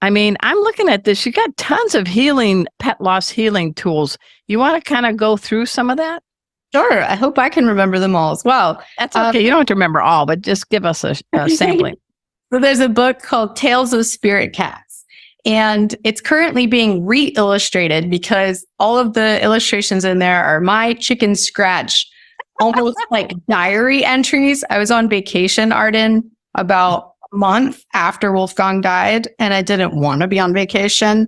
I mean, I'm looking at this. You got tons of pet loss healing tools. You want to kind of go through some of that? Sure. I hope I can remember them all as well. That's okay. You don't have to remember all, but just give us a sampling. So there's a book called Tales of Spirit Cats, and it's currently being re-illustrated because all of the illustrations in there are my chicken scratch, almost like diary entries. I was on vacation, Arden, about a month after Wolfgang died, and I didn't want to be on vacation.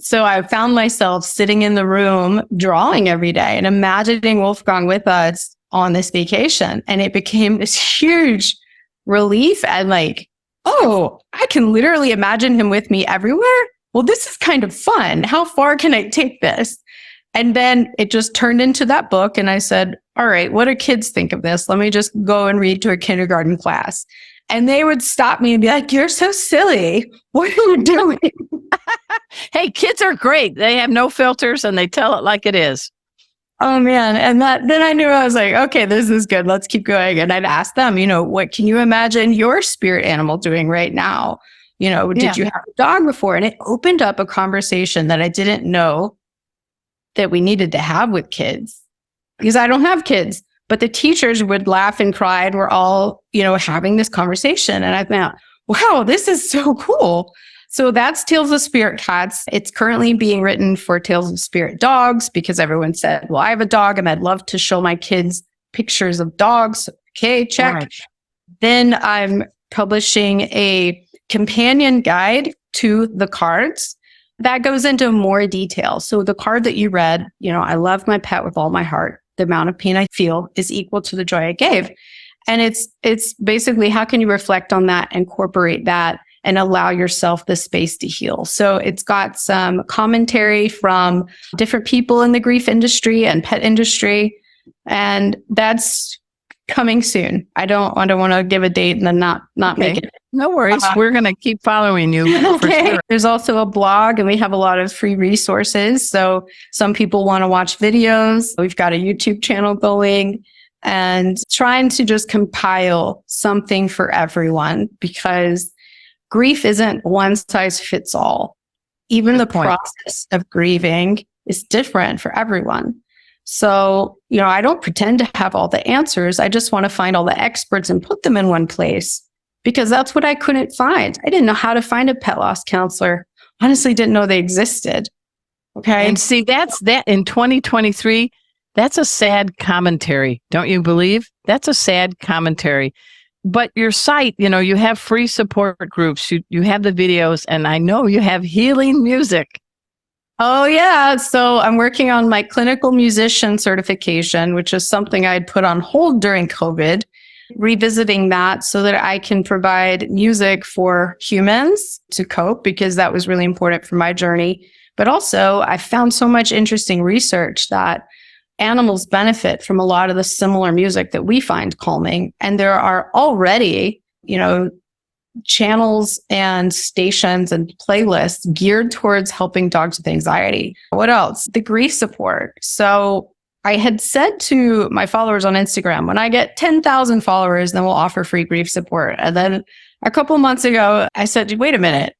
So I found myself sitting in the room drawing every day and imagining Wolfgang with us on this vacation. And it became this huge relief and like, oh, I can literally imagine him with me everywhere. Well, this is kind of fun. How far can I take this? And then it just turned into that book. And I said, all right, what do kids think of this? Let me just go and read to a kindergarten class. And they would stop me and be like, you're so silly. What are you doing? Hey, kids are great. They have no filters and they tell it like it is. Oh man. And then I knew, I was like, okay, this is good. Let's keep going. And I'd ask them, what can you imagine your spirit animal doing right now? Did you have a dog before? And it opened up a conversation that I didn't know that we needed to have with kids because I don't have kids, but the teachers would laugh and cry and we're all, having this conversation. And I thought, wow, this is so cool. So that's Tales of Spirit Cats. It's currently being written for Tales of Spirit Dogs because everyone said, well, I have a dog and I'd love to show my kids pictures of dogs. Okay, check. Right. Then I'm publishing a companion guide to the cards that goes into more detail. So the card that you read, I love my pet with all my heart. The amount of pain I feel is equal to the joy I gave. And it's basically how can you reflect on that, incorporate that, and allow yourself the space to heal. So it's got some commentary from different people in the grief industry and pet industry. And that's coming soon. I don't want to give a date and then not make it. No worries. We're going to keep following you. For sure. There's also a blog and we have a lot of free resources. So some people want to watch videos. We've got a YouTube channel going and trying to just compile something for everyone because grief isn't one size fits all. Even the process of grieving is different for everyone. So, I don't pretend to have all the answers. I just want to find all the experts and put them in one place because that's what I couldn't find. I didn't know how to find a pet loss counselor. Honestly, didn't know they existed. Okay. And see, that's that in 2023, that's a sad commentary. Don't you believe? That's a sad commentary. But your site, you have free support groups, you have the videos, and I know you have healing music. Oh, yeah. So I'm working on my clinical musician certification, which is something I'd put on hold during COVID, revisiting that so that I can provide music for humans to cope because that was really important for my journey. But also, I found so much interesting research that animals benefit from a lot of the similar music that we find calming. And there are already, channels and stations and playlists geared towards helping dogs with anxiety. What else? The grief support. So I had said to my followers on Instagram, when I get 10,000 followers, then we'll offer free grief support. And then a couple months ago, I said, wait a minute.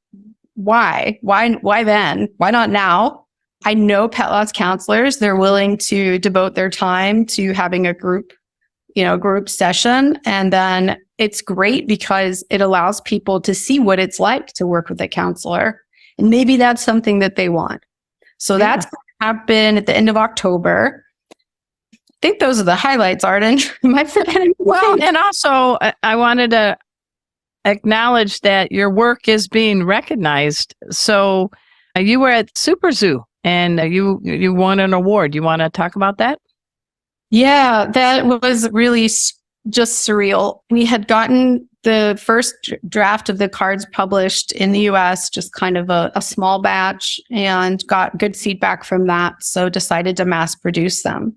Why then? Why not now? I know pet loss counselors, they're willing to devote their time to having a group session. And then it's great because it allows people to see what it's like to work with a counselor. And maybe that's something that they want. So that's going to happen at the end of October. I think those are the highlights, Arden. Am I forgetting? Well, and also I wanted to acknowledge that your work is being recognized. So you were at Super Zoo. And you won an award. You want to talk about that? Yeah, that was really just surreal. We had gotten the first draft of the cards published in the US, just kind of a small batch, and got good feedback from that. So decided to mass produce them.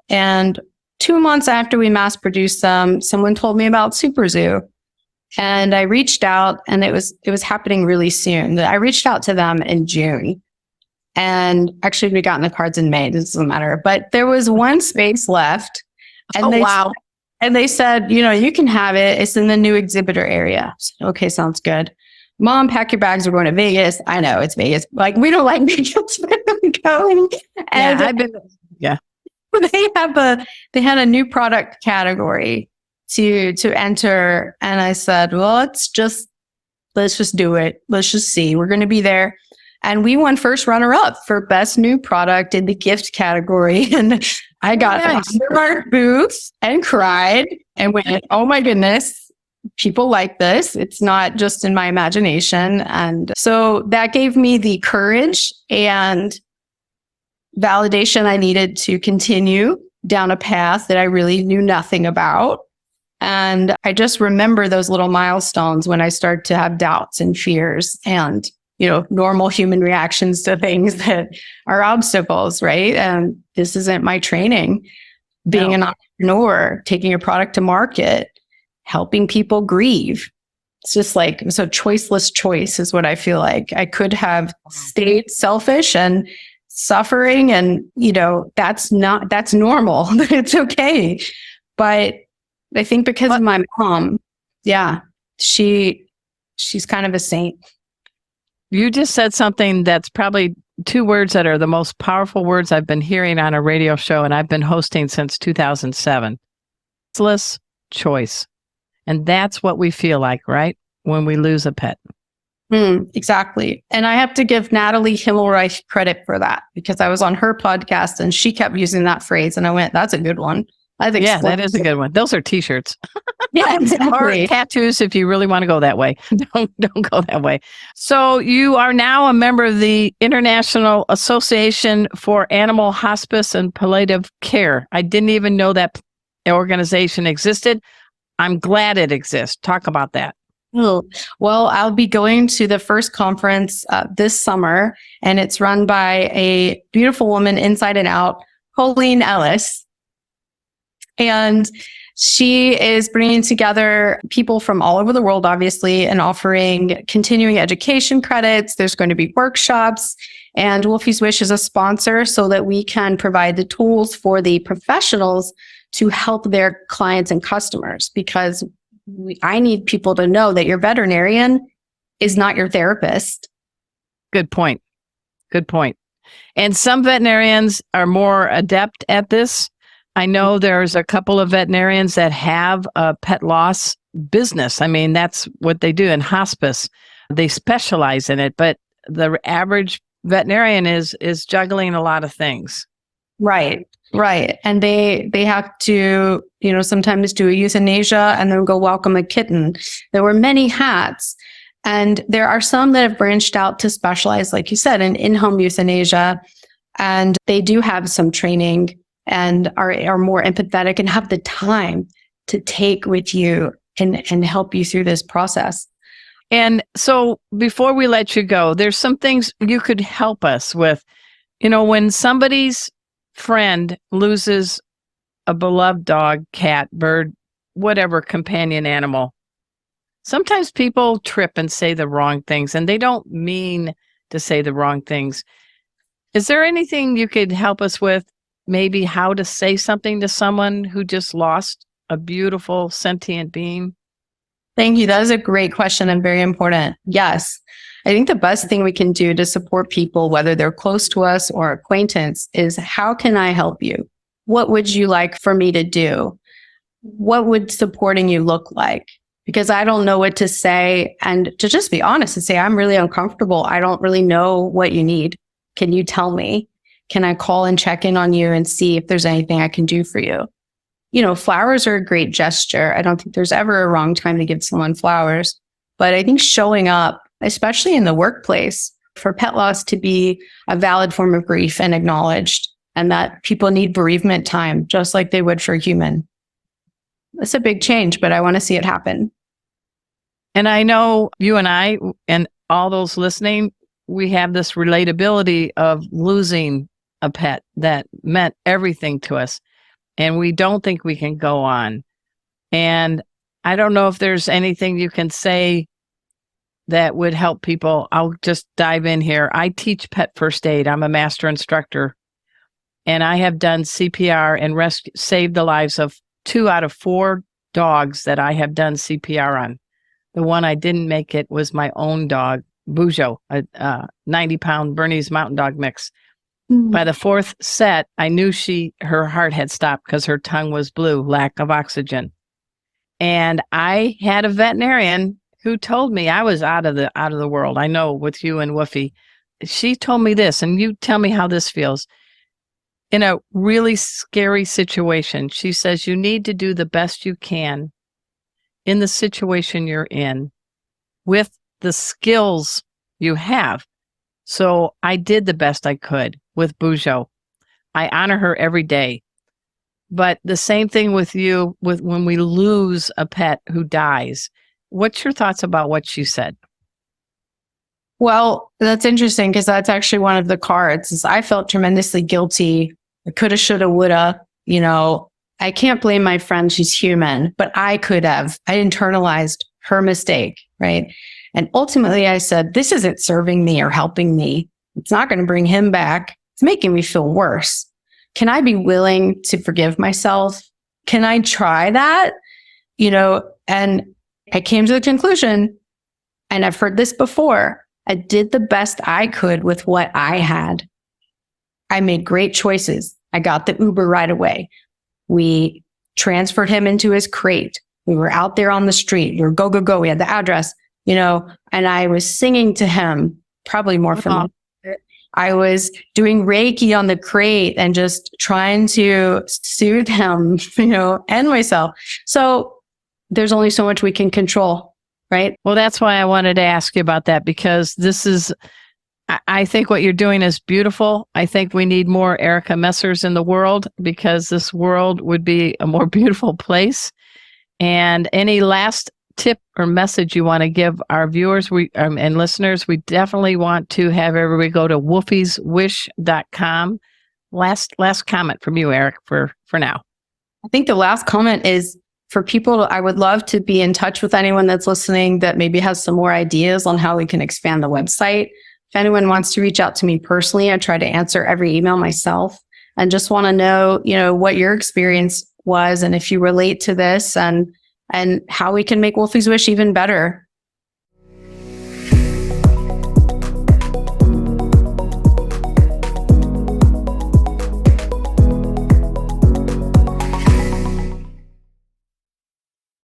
And 2 months after we mass produced them, someone told me about Super Zoo. And I reached out, and it was happening really soon. I reached out to them in June. And actually, we got in the cards in May. It doesn't matter. But there was one space left. And they said, you can have it. It's in the new exhibitor area. I said, okay, sounds good. Mom, pack your bags. We're going to Vegas. I know it's Vegas. Like, we don't like Vegas, but I'm going. And I've been, yeah. they had a new product category to enter. And I said, well, let's just do it. Let's just see. We're going to be there. And we won first runner up for best new product in the gift category. And I got under our booth and cried and went, oh my goodness. People like this. It's not just in my imagination. And so that gave me the courage and validation I needed to continue down a path that I really knew nothing about. And I just remember those little milestones when I start to have doubts and fears and, normal human reactions to things that are obstacles, right? And this isn't my training. Being an entrepreneur, taking a product to market, helping people grieve. It's just like, it's a choiceless choice is what I feel like. I could have stayed selfish and suffering and, that's normal. It's okay. But I think because of my mom, she's kind of a saint. You just said something that's probably two words that are the most powerful words I've been hearing on a radio show, and I've been hosting since 2007. Choiceless choice. And that's what we feel like, right? When we lose a pet. Exactly. And I have to give Natalie Himmelreich credit for that because I was on her podcast and she kept using that phrase. And I went, that's a good one. I think that is a good one. Those are t-shirts. Yeah, exactly. Or tattoos if you really want to go that way. Don't go that way. So you are now a member of the International Association for Animal Hospice and Palliative Care. I didn't even know that organization existed. I'm glad it exists. Talk about that. Well, I'll be going to the first conference this summer, and it's run by a beautiful woman inside and out, Colleen Ellis. And she is bringing together people from all over the world, obviously, and offering continuing education credits. There's going to be workshops, and Wolfie's Wish is a sponsor so that we can provide the tools for the professionals to help their clients and customers, because I need people to know that your veterinarian is not your therapist. Good point. And some veterinarians are more adept at this. I know there's a couple of veterinarians that have a pet loss business. I mean, that's what they do in hospice. They specialize in it, but the average veterinarian is juggling a lot of things. Right. And they have to, sometimes do a euthanasia and then go welcome a kitten. There were many hats. And there are some that have branched out to specialize, like you said, in-home euthanasia. And they do have some training and are more empathetic and have the time to take with you and help you through this process. And so before we let you go, there's some things you could help us with. When somebody's friend loses a beloved dog, cat, bird, whatever companion animal, sometimes people trip and say the wrong things, and they don't mean to say the wrong things. Is there anything you could help us with? Maybe how to say something to someone who just lost a beautiful sentient being? Thank you. That is a great question and very important. Yes. I think the best thing we can do to support people, whether they're close to us or acquaintance, is how can I help you? What would you like for me to do? What would supporting you look like? Because I don't know what to say, and to just be honest and say, I'm really uncomfortable. I don't really know what you need. Can you tell me? Can I call and check in on you and see if there's anything I can do for you? Flowers are a great gesture. I don't think there's ever a wrong time to give someone flowers, but I think showing up, especially in the workplace, for pet loss to be a valid form of grief and acknowledged, and that people need bereavement time just like they would for a human. It's a big change, but I want to see it happen. And I know you and I and all those listening, we have this relatability of losing a pet that meant everything to us. And we don't think we can go on. And I don't know if there's anything you can say that would help people. I'll just dive in here. I teach pet first aid. I'm a master instructor. And I have done CPR and saved the lives of 2 out of 4 dogs that I have done CPR on. The one I didn't make it was my own dog, Bujo, a 90-pound Bernese Mountain Dog mix. By the fourth set, I knew her heart had stopped because her tongue was blue, lack of oxygen. And I had a veterinarian who told me I was out of the world. I know, with you and Woofy. She told me this, and you tell me how this feels. In a really scary situation, she says you need to do the best you can in the situation you're in with the skills you have. So I did the best I could with Bujo. I honor her every day. But the same thing with you, with when we lose a pet who dies. What's your thoughts about what she said? Well, that's interesting because that's actually one of the cards. Is I felt tremendously guilty. I coulda, shoulda, woulda. I can't blame my friend. She's human, but I could have. I internalized her mistake, right? And ultimately I said, this isn't serving me or helping me. It's not going to bring him back. It's making me feel worse. Can I be willing to forgive myself? Can I try that? And I came to the conclusion, and I've heard this before, I did the best I could with what I had. I made great choices. I got the Uber right away. We transferred him into his crate. We were out there on the street. We were go, go, go. We had the address, and I was singing to him, probably more from I was doing Reiki on the crate and just trying to soothe him, and myself. So there's only so much we can control, right? Well, that's why I wanted to ask you about that, because I think what you're doing is beautiful. I think we need more Erica Messers in the world, because this world would be a more beautiful place. And any last tip or message you want to give our viewers and listeners? We definitely want to have everybody go to woofyswish.com. Last comment from you, Eric, for now. I think the last comment is for people. I would love to be in touch with anyone that's listening that maybe has some more ideas on how we can expand the website. If anyone wants to reach out to me personally, I try to answer every email myself, and just want to know, what your experience was, and if you relate to this, and how we can make Wolfie's Wish even better.